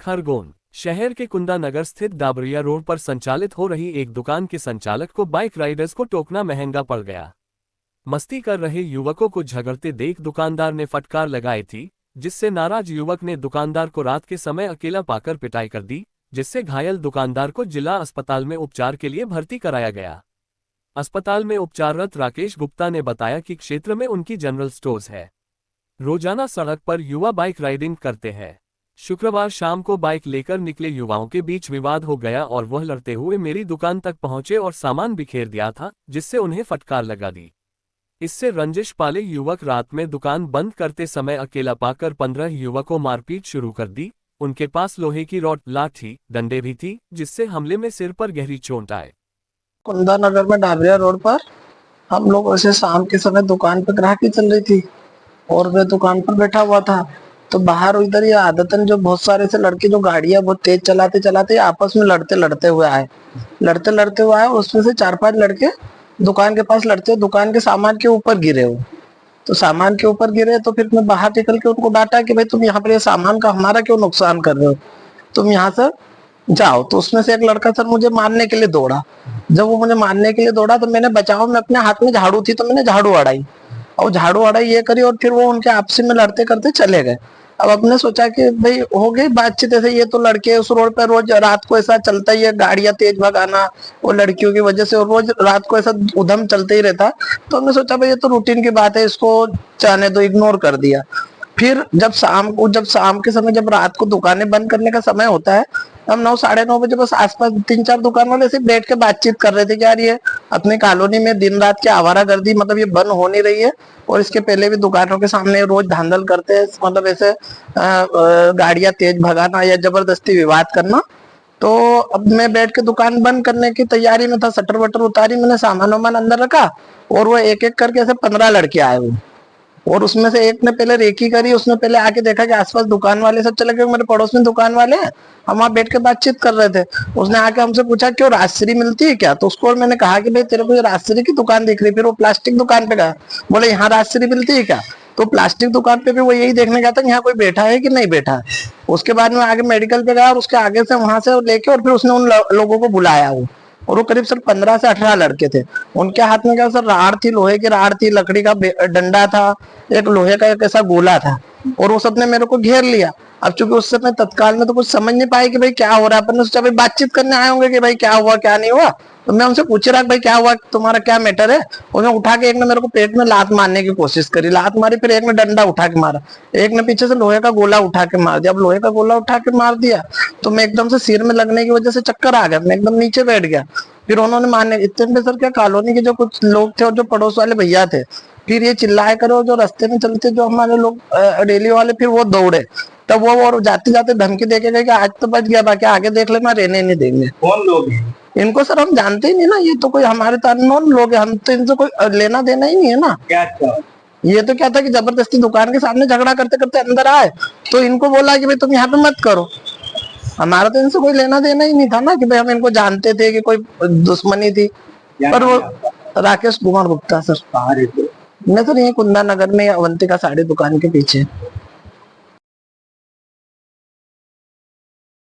खरगोन शहर के कुंदा नगर स्थित डाबरिया रोड पर संचालित हो रही एक दुकान के संचालक को बाइक राइडर्स को टोकना महंगा पड़ गया। मस्ती कर रहे युवकों को झगड़ते देख दुकानदार ने फटकार लगाई थी, जिससे नाराज युवक ने दुकानदार को रात के समय अकेला पाकर पिटाई कर दी, जिससे घायल दुकानदार को जिला अस्पताल में उपचार के लिए भर्ती कराया गया। अस्पताल में उपचाररत राकेश गुप्ता ने बताया कि क्षेत्र में उनकी जनरल स्टोर्स है। रोजाना सड़क पर युवा बाइक राइडिंग करते हैं। शुक्रवार शाम को बाइक लेकर निकले युवाओं के बीच विवाद हो गया और वह लड़ते हुए मेरी दुकान तक पहुंचे और सामान बिखेर दिया था, जिससे उन्हें फटकार लगा दी। इससे रंजिश पाले युवक रात में दुकान बंद करते समय अकेला पाकर 15 युवकों मारपीट शुरू कर दी। उनके पास लोहे की रॉड, लाठी, डंडे भी थी, जिससे हमले में सिर पर गहरी चोट आए। कुंदा नगर में डाबरिया रोड पर हम लोग ऐसे शाम के समय दुकान पर ग्राहकी चल रही थी और मैं दुकान पर बैठा हुआ था, तो बाहर इधर ये आदतन जो बहुत सारे से लड़के जो गाड़ियां बहुत तेज चलाते चलाते आपस में लड़ते हुए आए। उसमें से 4-5 लड़के दुकान के पास लड़ते, दुकान के सामान के ऊपर गिरे हो। तो सामान के ऊपर गिरे तो फिर मैं बाहर निकल के उनको डांटा कि भाई तुम यहाँ पर ये सामान का हमारा क्यों नुकसान कर रहे हो, तुम यहाँ से जाओ। तो उसमें से एक लड़का सर मुझे मारने के लिए दौड़ा। जब वो मुझे मारने के लिए दौड़ा तो मैंने बचाव में अपने हाथ में झाड़ू थी तो मैंने झाड़ू अड़ाई और ये करी और फिर वो उनके आपसी में लड़ते करते चले गए। अब अपने सोचा कि भाई हो गई बातचीत, ऐसे ये तो लड़के उस रोड पर रोज रात को ऐसा चलता ही है, गाड़ियां तेज भगाना वो लड़कियों की वजह से, और रोज रात को ऐसा उधम चलते ही रहता। तो हमने सोचा भाई ये तो रूटीन की बात है, इसको जाने दो, इग्नोर कर दिया। फिर जब शाम के समय जब रात को दुकानें बंद करने का समय होता है, हम 9-9:30 बजे बस आसपास 3-4 दुकान वाले से बैठ के बातचीत कर रहे थे कि यार ये अपनी कॉलोनी में दिन रात की आवारागर्दी मतलब ये बंद हो नहीं रही है, और इसके पहले भी दुकानों के सामने रोज धांधल करते हैं, मतलब ऐसे गाड़ियां तेज भगाना या जबरदस्ती विवाद करना। तो अब मैं बैठ के दुकान बंद करने की तैयारी में था, शटर वटर उतारी, मैंने सामान वामान अंदर रखा और वो एक एक करके ऐसे 15 लड़के आए हुए, और उसमें से एक ने पहले रेकी करी, उसने पहले आके देखा कि आसपास दुकान वाले सब चले गए, मेरे पड़ोस में दुकान वाले हैं, हम वहां बैठ के बातचीत कर रहे थे। उसने आके हमसे पूछा क्यों राजश्री मिलती है क्या, तो उसको और मैंने कहा कि भाई तेरे को ये राजश्री की दुकान दिख रही। फिर वो प्लास्टिक दुकान पे गया, बोले यहाँ राजश्री मिलती है क्या, तो प्लास्टिक दुकान पे भी वो यही देखने गया था यहाँ कोई बैठा है कि नहीं बैठा है। उसके बाद में आगे मेडिकल पे गया और उसके आगे से वहां से लेके और फिर उसने उन लोगों को बुलाया वो, और वो करीब सर 15 से 18 लड़के थे। उनके हाथ में क्या सर राड़ थी, लोहे की राड़ थी, लकड़ी का डंडा था, एक लोहे का एक ऐसा गोला था, और वो सबने मेरे को घेर लिया। अब चूंकि उस समय तत्काल में तो कुछ समझ नहीं पाए कि भाई क्या हो रहा है, अपन ने सोचा भाई बातचीत करने आए होंगे कि भाई क्या हुआ क्या नहीं हुआ। तो मैं उनसे पूछ रहा भाई क्या हुआ, तुम्हारा क्या मैटर है। उन्हें उठा के एक ने मेरे को पेट में लात मारने की कोशिश करी, लात मारी, फिर एक ने डंडा उठा के मारा, एक ने पीछे से लोहे का गोला उठा के मार दिया। अब लोहे का गोला उठा के मार दिया तो मैं एकदम से सिर में लगने की वजह से चक्कर आ गया, मैं एकदम नीचे बैठ गया। फिर उन्होंने मारने, इतने में सर क्या कॉलोनी के जो कुछ लोग थे और जो पड़ोस वाले भैया थे, फिर ये चिल्लाए करो, जो रास्ते में चलते जो हमारे लोग डेली वाले, फिर वो दौड़े। तब वो और जाते जाते धमकी देके गए कि आज तो बच गया, बाकी आगे देख लेना, रहने नहीं देंगे। कौन लोग हैं? इनको सर हम जानते ही नहीं ना, ये तो कोई हमारे तो अननोन लोग हैं, हम तो इनसे कोई लेना देना ही नहीं है ना। क्या था? ये तो क्या था कि जबरदस्ती दुकान के सामने झगड़ा करते करते अंदर आए, तो इनको बोला कि भाई तुम यहाँ पे मत करो। हमारा तो इनसे कोई लेना देना ही नहीं था ना कि भाई हम इनको जानते थे कि कोई दुश्मनी थी। पर वो राकेश कुमार गुप्ता सर। कहाँ रहते? मैं सर ये कुंदा नगर में अवंतिका साड़ी दुकान के पीछे।